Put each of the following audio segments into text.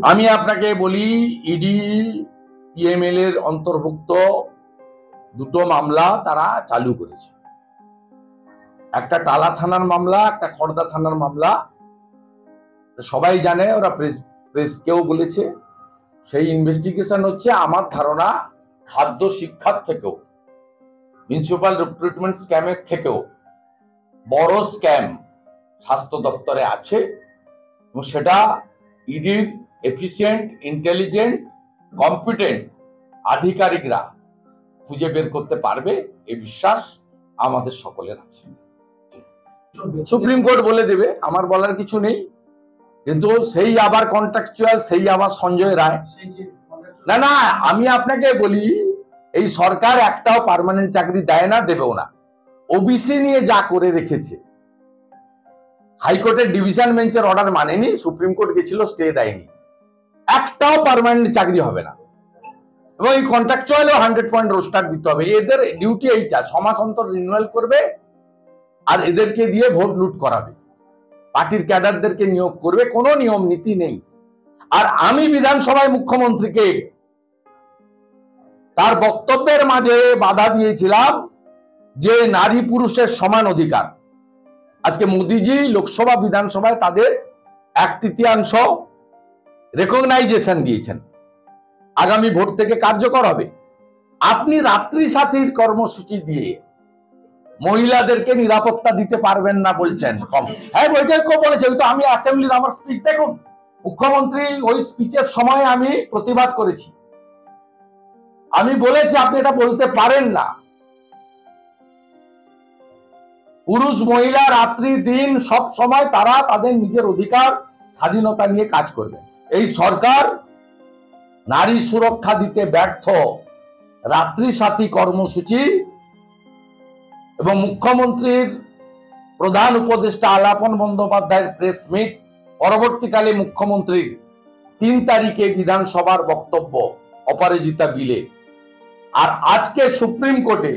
আমি আপনাকে বলি, ইডি পিএমএল এর অন্তর্ভুক্ত দুটো মামলা তারা চালু করেছে। একটা টালা থানার মামলা, একটা খড়দা থানার মামলা। সবাই জানে, ওরা প্রেসকেও বলেছে। সেই ইনভেস্টিগেশন হচ্ছে আমার ধারণা খাদ্য শিক্ষার থেকেও, মিউনিসিপাল রিক্রুটমেন্ট স্ক্যামের থেকেও বড় স্ক্যাম স্বাস্থ্য দপ্তরে আছে, এবং সেটা ইডির এফিসিয়েন্ট, ইন্টেলিজেন্ট, কম্পিটেন্ট আধিকারিকরা খুঁজে বের করতে পারবে, এই বিশ্বাস আমাদের সকলের আছে। সুপ্রিম কোর্ট বলে দেবে, আমার বলার কিছু নেই। কিন্তু সেই আবার কন্ট্রাকচুয়াল, সেই আবার সঞ্জয় রায়। না না, আমি আপনাকে বলি, এই সরকার একটাও পার্মানেন্ট চাকরি দেয় না, দেবেও না। ওবিসি নিয়ে যা করে রেখেছে, হাইকোর্টের ডিভিশন বেঞ্চের অর্ডার মানেনি, সুপ্রিম কোর্ট গেছিল, স্টে দেয়নি। একটাও পার্মানেন্ট চাকরি হবে না, এবং এই কন্ট্রাকচুয়ালও 100% রোস্টার দিতে হবে। এদের ডিউটি এইটা, 6 মাস অন্তর রিনিউয়াল করবে, আর এদেরকে দিয়ে ভোট লুট করাবে, পার্টির ক্যাডারদেরকে নিয়োগ করবে, কোনো নিয়ম নীতি নেই। আর আমি বিধানসভায় মুখ্যমন্ত্রীকে তার বক্তব্যের মাঝে বাধা দিয়েছিলাম যে নারী পুরুষের সমান অধিকার। আজকে মোদিজি লোকসভা বিধানসভায় তাদের 1/3 রেকগনাইজেশন দিয়েছেন, আগামী ভোট থেকে কার্যকর হবে। আপনি রাত্রি সাথীর কর্মসূচি দিয়ে মহিলাদেরকে নিরাপত্তা দিতে পারবেন না বলছেন। কম, হ্যাঁ বৈঠক বলেছে, ওই তো আমি অ্যাসেম্বলির আমার স্পিচ দেখুন, মুখ্যমন্ত্রী ওই স্পিচের সময় আমি প্রতিবাদ করেছি। আমি বলেছি আপনি এটা বলতে পারেন না। পুরুষ মহিলা রাত্রি দিন সব সময় তারা তাদের নিজের অধিকার স্বাধীনতা নিয়ে কাজ করবে। এই সরকার নারী সুরক্ষা দিতে ব্যর্থ। রাত্রি সাথী কর্মসূচি এবং মুখ্যমন্ত্রীর প্রধান উপদেষ্টা আলাপন বন্দ্যোপাধ্যায়ের প্রেস মিট, পরবর্তীকালে মুখ্যমন্ত্রীর 3 তারিখে বিধানসভার বক্তব্য অপরাজিতা বিলে, আর আজকে সুপ্রিম কোর্টে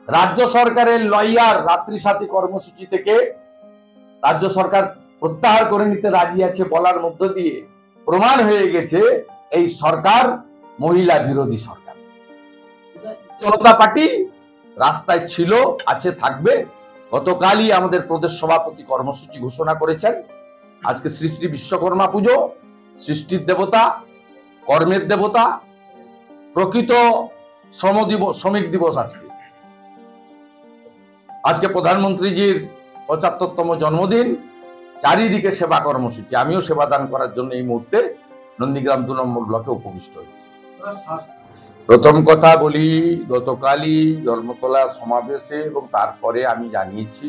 রাজ্য সরকারের লয়ার রাত্রি সাথী কর্মসূচি থেকে রাজ্য সরকার প্রত্যাহার করে নিতে রাজি আছে বলার মধ্য দিয়ে প্রমাণ হয়ে গেছে এই সরকার মহিলা বিরোধী সরকার। জনতা পার্টি রাস্তায় ছিল, আছে, থাকবে। গতকালই আমাদের প্রদেশ সভাপতি কর্মসূচি ঘোষণা করেছেন। আজকে শ্রী শ্রী বিশ্বকর্মা পুজো, সৃষ্টির দেবতা, কর্মের দেবতা, প্রকৃত শ্রমিক দিবস। আজকে প্রধানমন্ত্রীজির 75তম জন্মদিন, চারিদিকে সেবা কর্মসূচি। আমিও সেবাদান করার জন্য এই মুহূর্তে নন্দীগ্রাম 2 নম্বর ব্লকে উপবিষ্ট হয়েছি। প্রথম কথা বলি, গতকালই ধর্মতলা সমাবেশে এবং তারপরে আমি জানিয়েছি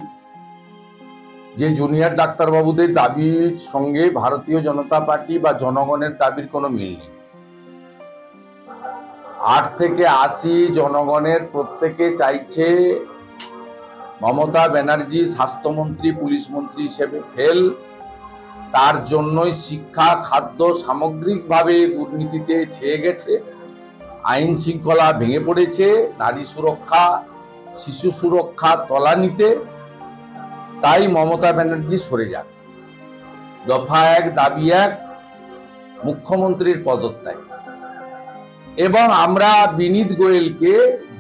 যে জুনিয়র ডাক্তারবাবুদের দাবির সঙ্গে ভারতীয় জনতা পার্টি বা জনগণের দাবির কোনো মিল নেই। 8 থেকে 80 জনগণের প্রত্যেকে চাইছে মমতা ব্যানার্জি স্বাস্থ্যমন্ত্রী, পুলিশ মন্ত্রী হিসেবে ফেল। তার জন্যই শিক্ষা, খাদ্য সামগ্রিকভাবে দুর্নীতিতে ছেয়ে গেছে, আইন শৃঙ্খলা ভেঙে পড়েছে, নারী সুরক্ষা, শিশু সুরক্ষা তলানিতে। তাই মমতা ব্যানার্জি সরে যান। দফা 1, দাবি 1, মুখ্যমন্ত্রীর পদত্যাগ। এবং আমরা বিনীত গোয়েলকে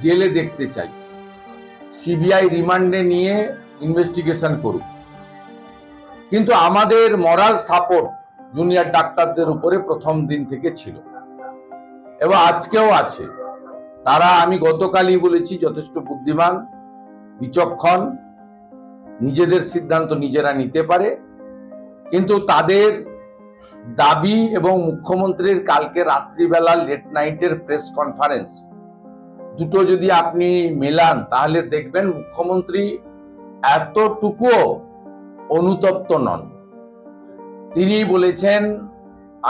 জেলে দেখতে চাই, সিবিআই রিমান্ডে নিয়ে ইনভেস্টিগেশন করুক। কিন্তু আমাদের মরাল সাপোর্ট জুনিয়র ডাক্তারদের উপরে প্রথম দিন থেকে ছিল এবং আজকেও আছে। তারা, আমি গতকালই বলেছি, যথেষ্ট বুদ্ধিমান, বিচক্ষণ, নিজেদের সিদ্ধান্ত নিজেরা নিতে পারে। কিন্তু তাদের দাবি এবং মুখ্যমন্ত্রীর কালকে রাত্রিবেলা লেট নাইটের প্রেস কনফারেন্স, দুটো যদি আপনি মেলান তাহলে দেখবেন মুখ্যমন্ত্রী এতটুকুও অনুতপ্ত নন। তিনি বলেছেন,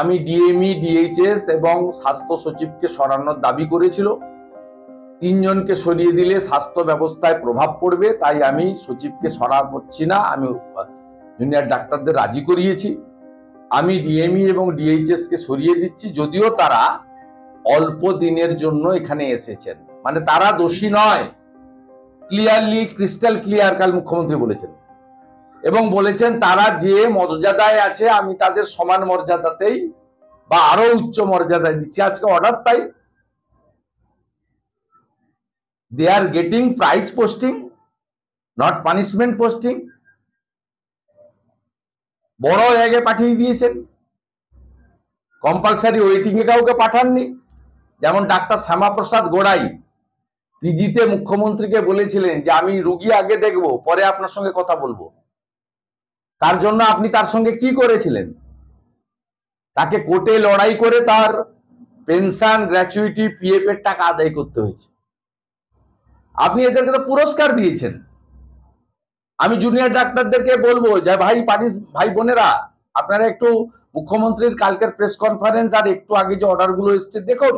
আমি ডিএমই, ডিএইচএস এবং স্বাস্থ্য সচিবকে সরানোর দাবি করেছিল। 3 জনকে সরিয়ে দিলে স্বাস্থ্য ব্যবস্থায় প্রভাব পড়বে, তাই আমি সচিবকে সরাচ্ছি না, আমি জুনিয়র ডাক্তারদের রাজি করিয়েছি। আমি ডিএমই এবং ডিএইচএস কে সরিয়ে দিচ্ছি, যদিও তারা অল্প দিনের জন্য এখানে এসেছেন, মানে তারা দোষী নয়। ক্লিয়ারলি, ক্রিস্টাল ক্লিয়ার কাল মুখ্যমন্ত্রী বলেছেন। এবং বলেছেন তারা যে মর্যাদায় আছে আমি তাদের সমান মর্যাদাতেই বা আরো উচ্চ মর্যাদায় দিচ্ছি। আজকে অর্ডার তাই, they are getting prize posting, not punishment posting. বড় জায়গায় পাঠিয়ে দিয়েছেন, কম্পালসারি ওয়েটিং এ কাউকে পাঠাননি। যেমন ডাক্তার শ্যামাপ্রসাদ গড়াই পিজিতে মুখ্যমন্ত্রীকে বলেছিলেন যে আমি রুগী আগে দেখব, পরে আপনার সঙ্গে কথা বলবো। তার জন্য আপনি তার সঙ্গে কি করেছিলেন? তাকে কোর্টে লড়াই করে তার পেনশন, গ্র্যাচুইটি, পিএফ এর টাকা আদায় করতে হয়েছে। আপনি এদেরকে তো পুরস্কার দিয়েছেন। আমি জুনিয়র ডাক্তারদেরকে বলবো যে ভাই বোনেরা, আপনারা একটু মুখ্যমন্ত্রীর কালকের প্রেস কনফারেন্স আর একটু আগে যে অর্ডার গুলো এসছে দেখুন।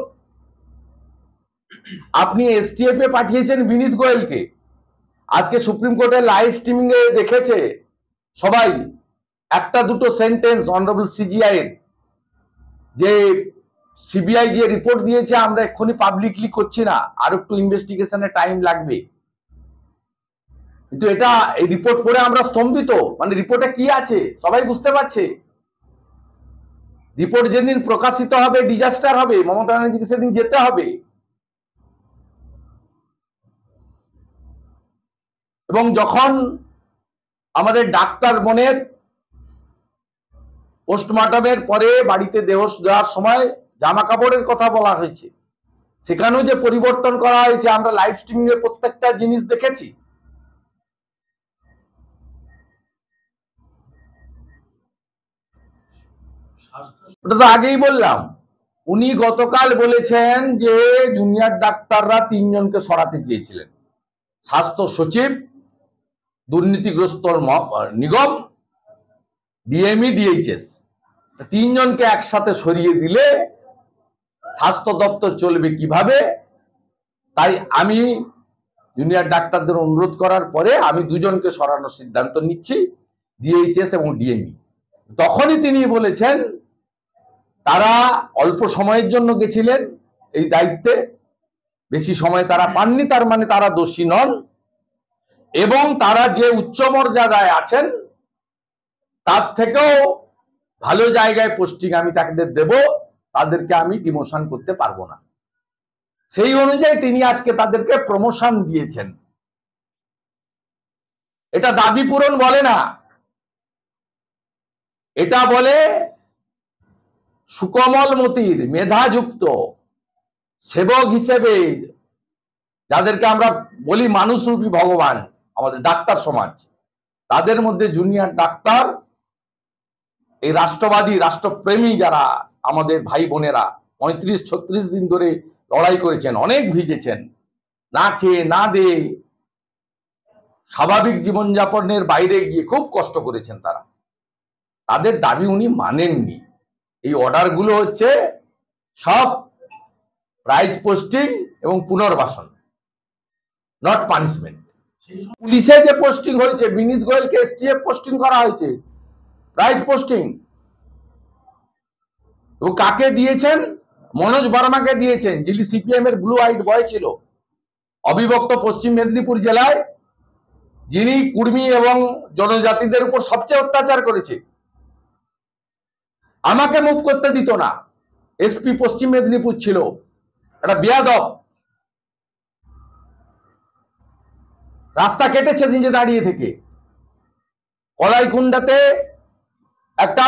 আপনি এসটিএফ এ পাঠিয়েছেন বিনীত গোয়েলকে, আজকে সুপ্রিম কোর্টে লাইভ স্ট্রিমিং এ দেখেছে সবাই একটা দুটো সেন্টেন্স অনারেবল সিজিআই এর, যে সিবিআই যে রিপোর্ট দিয়েছে আমরা এক্ষুনি পাবলিকলি করছি না, আর একটু ইনভেস্টিগেশনে টাইম লাগবে। কিন্তু এটা এই রিপোর্ট পড়ে আমরা স্তম্ভিত, মানে রিপোর্টে কি আছে সবাই বুঝতে পারছে। রিপোর্ট যেদিন প্রকাশিত হবে ডিজাস্টার হবে, মমতা ব্যানার্জিকে সেদিন যেতে হবে। এবং যখন আমাদের ডাক্তার বোনের পোস্টমর্টমের পরে বাড়িতে দেহ দেওয়ার সময় জামা কাপড়ের কথা বলা হয়েছে, সেখানেও যে পরিবর্তন করা হয়েছে আমরা লাইভ স্ট্রিমিং এর প্রত্যেকটা জিনিস দেখেছি। ওটা তো আগেই বললাম। উনি গতকাল বলেছেন যে জুনিয়র ডাক্তাররা 3 জনকে সরাতে চেয়েছিলেন, স্বাস্থ্য সচিব, দুর্নীতিগ্রস্ত নিগম, ডিএমই, ডিএইচএস, 3 জনকে একসাথে সরিয়ে দিলে স্বাস্থ্য দপ্তর চলবে কিভাবে? তাই আমি জুনিয়র ডাক্তারদের অনুরোধ করার পরে আমি 2 জনকে সরানোর সিদ্ধান্ত নিচ্ছি, ডিএইচএস এবং ডিএমই। তখনই তিনি বলেছেন তারা অল্প সময়ের জন্য গেছিলেন এই দায়িত্বে, বেশি সময় তারা পাননি, তার মানে তারা দোষী নন, এবং তারা যে উচ্চ মর্যাদায় আছেন তার থেকেও ভালো জায়গায় পোস্টিং আমি তাদের দেব, তাদেরকে আমি ডিমোশন করতে পারবো না। সেই অনুযায়ী তিনি আজকে তাদেরকে প্রমোশন দিয়েছেন। এটা দাবি পূরণ বলে না, এটা বলে সুকমল মতির মেধাযুক্ত সেবক হিসেবে, যাদেরকে আমরা বলি মানুষরূপী ভগবান আমাদের ডাক্তার সমাজ, তাদের মধ্যে জুনিয়র ডাক্তার, এই রাষ্ট্রবাদী রাষ্ট্রপ্রেমী যারা আমাদের ভাই বোনেরা 35-36 দিন ধরে লড়াই করেছেন, অনেক ভিজেছেন, না খেয়ে না দিয়ে স্বাভাবিক জীবনযাপনের বাইরে গিয়ে খুব কষ্ট করেছেন, তাদের দাবি উনি মানেননি। এই অর্ডারগুলো হচ্ছে সব প্রাইজ পোস্টিং এবং পুনর্বাসন, নট পানিশমেন্ট। পুলিশে যে পোস্টিং হয়েছে, বিনীত গোয়েলকে এসটিএফ পোস্টিং করা হয়েছে, প্রাইজ পোস্টিং। এবং কাকে দিয়েছেন? মনোজ বর্মাকে দিয়েছেন, যিনি সিপিএম এর ব্লু হোয়াইট বয় ছিল, অবিভক্ত পশ্চিম মেদিনীপুর জেলায়, যিনি কুর্মী এবং জনজাতিদের উপর সবচেয়ে অত্যাচার করেছে। আমাকে মুভ করতে দিত না, এসপি পশ্চিম মেদিনীপুর ছিল, একটা বেয়াদব, রাস্তা কেটেছে নিজে দাঁড়িয়ে থেকে। কলাইকুণ্ডাতে একটা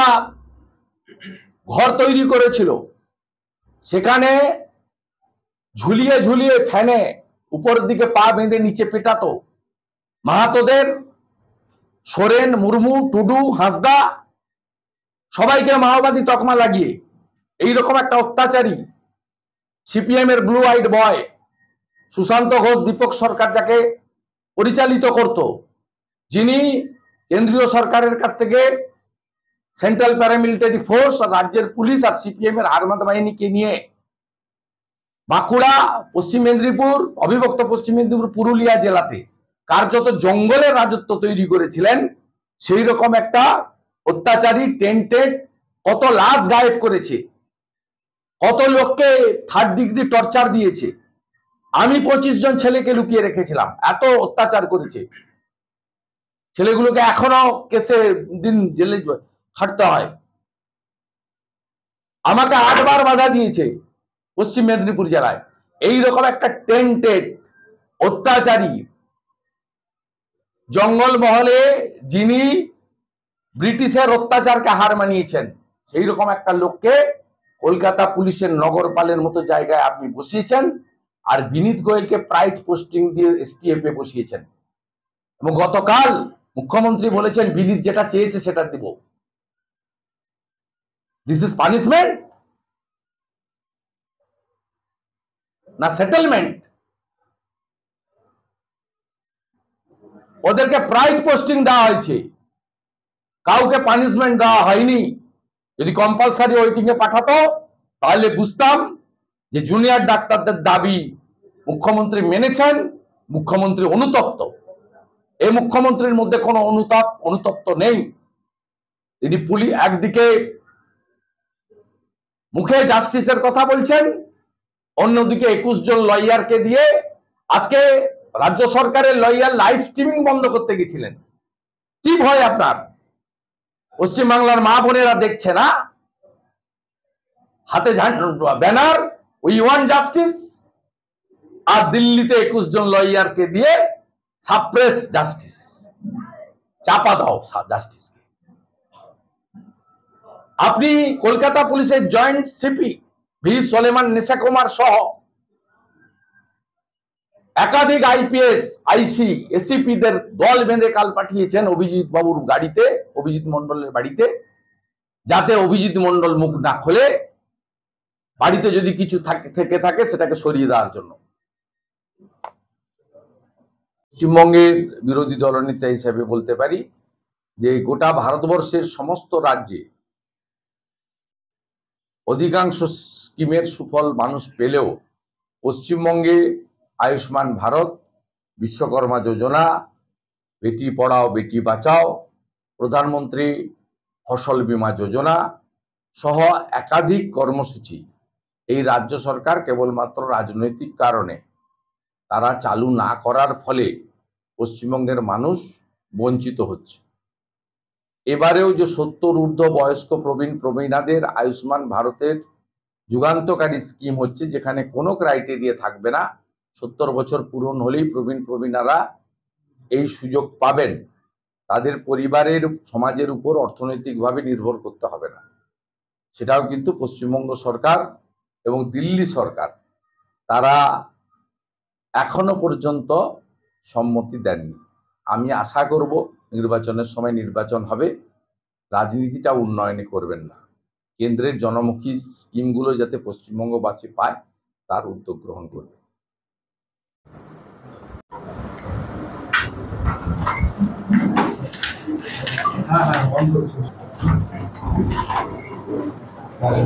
ঘর তৈরি করেছিল, সেখানে ঝুলিয়ে ঝুলিয়ে ফ্যানে উপরের দিকে পা বেঁধে নিচে পেটাতো। মাহাতোদের, সোরেন, মুর্মু, টুডু, হাঁসদা সবাইকে মাওবাদী তকমা লাগিয়ে, এইরকম একটা অত্যাচারী সিপিএম এর ব্লু হোয়াইট বয় সুশান্ত ঘোষ, দীপক সরকার যাকে পরিচালিত করত, যিনি কেন্দ্রীয় সরকারের কাছ থেকে সেন্ট্রাল প্যারামিলিটারি ফোর্স আর রাজ্যের পুলিশ আর সিপিএম এর আর্মাদ বাহিনীকে নিয়ে বাঁকুড়া, পশ্চিম মেদিনীপুর, অবিভক্ত পশ্চিম মেদিনীপুর, পুরুলিয়া জেলাতে কার্যত জঙ্গলের রাজত্ব তৈরি করেছিলেন। সেই রকম একটা অত্যাচারী টেন্টেড, কত লাশ গায়েব করেছে, কত লোককে 3rd ডিগ্রি টর্চার দিয়েছে। আমি 25 জন ছেলেকে লুকিয়ে রেখেছিলাম, এত অত্যাচার করেছে। ছেলেগুলোকে এখনো কেসে দিন জেলে খাটতে হয়। আমাকে 8 বার বাধা দিয়েছে পশ্চিম মেদিনীপুর জেলায়। এইরকম একটা টেন্টেড অত্যাচারী জঙ্গলমহলে যিনি ব্রিটিশের অত্যাচারকে হার মানিয়েছেন, সেই রকম একটা লোককে কলকাতা পুলিশের নগরপালের মতো জায়গায় আপনি বসিয়েছেন, আর বিনীত গোয়েলকে প্রাইজ পোস্টিং দিয়ে এসটিএফ এ বসিয়েছেন। এবং গতকাল মুখ্যমন্ত্রী বলেছেন বিনীত যেটা চেয়েছে সেটা দিব। দিস ইজ পানিশমেন্ট না সেটেলমেন্ট? ওদেরকে প্রাইজ পোস্টিং দেওয়া হয়েছে, কাউকে পানিশমেন্ট দেওয়া হয়নি। যদি কম্পালসারি ওয়েটিং এ পাঠাতো তাহলে বুঝতাম যে জুনিয়র ডাক্তারদের দাবি মুখ্যমন্ত্রী মেনেছেন, মুখ্যমন্ত্রী অনুতপ্ত। এই মুখ্যমন্ত্রীর মধ্যে কোনো অনুতপ্ত নেই। তিনি একদিকে মুখে জাস্টিসের কথা বলছেন, অন্যদিকে 21 জন লয়ারকে দিয়ে আজকে রাজ্য সরকারের লয়ার লাইভ স্ট্রিমিং বন্ধ করতে গেছিলেন। কি ভয় আপনার? পশ্চিমবাংলার মা বোনেরা দেখছে না হাতে ব্যানার উই ওয়ান্ট জাস্টিস, আর দিল্লিতে 21 জন লয়ারকে দিয়ে সাপ্রেস জাস্টিস, চাপা দাও জাস্টিসকে। আপনি কলকাতা পুলিশের জয়েন্ট সিপি ভি সোলেমান নিশা কুমার সহ একাধিক আইপিএস আইসি এসিপিদের দল বেঁধে কাল পাঠিয়েছেন অভিজিৎ বাবুর গাড়িতে, অভিজিৎ মন্ডলের বাড়িতে, যাতে অভিজিৎ মন্ডল মুখ না খোলে, বাড়িতে যদি কিছু থেকে থাকে সেটাকে সরিয়ে দেওয়ার জন্য। পশ্চিমবঙ্গের বিরোধী দলনেতা হিসেবে বলতে পারি যে গোটা ভারতবর্ষের সমস্ত রাজ্যে অধিকাংশ স্কিমের সুফল মানুষ পেলেও পশ্চিমবঙ্গে আয়ুষ্মান ভারত, বিশ্বকর্মা যোজনা, বেটি পড়াও বেটি বাঁচাও, প্রধানমন্ত্রী ফসল বীমা যোজনা সহ একাধিক কর্মসূচি এই রাজ্য সরকার কেবলমাত্র রাজনৈতিক কারণে তারা চালু না করার ফলে পশ্চিমবঙ্গের মানুষ বঞ্চিত হচ্ছে। এবারেও যে 70 ঊর্ধ্ব বয়স্ক প্রবীণাদের আয়ুষ্মান ভারতের যুগান্তকারী স্কিম হচ্ছে, যেখানে কোনো ক্রাইটেরিয়া থাকবে না, 70 বছর পূরণ হলেই প্রবীণারা এই সুযোগ পাবেন, তাদের পরিবারের সমাজের উপর অর্থনৈতিকভাবে নির্ভর করতে হবে না। সেটাও কিন্তু পশ্চিমবঙ্গ সরকার এবং দিল্লি সরকার তারা এখনো পর্যন্ত সম্মতি দেননি। আমি আশা করব নির্বাচনের সময় নির্বাচন হবে, রাজনীতিটা উন্নয়নে করবেন না, কেন্দ্রের জনমুখী স্কিমগুলো যাতে পশ্চিমবঙ্গবাসী পায় তার উদ্যোগ গ্রহণ করবে। হ্যাঁ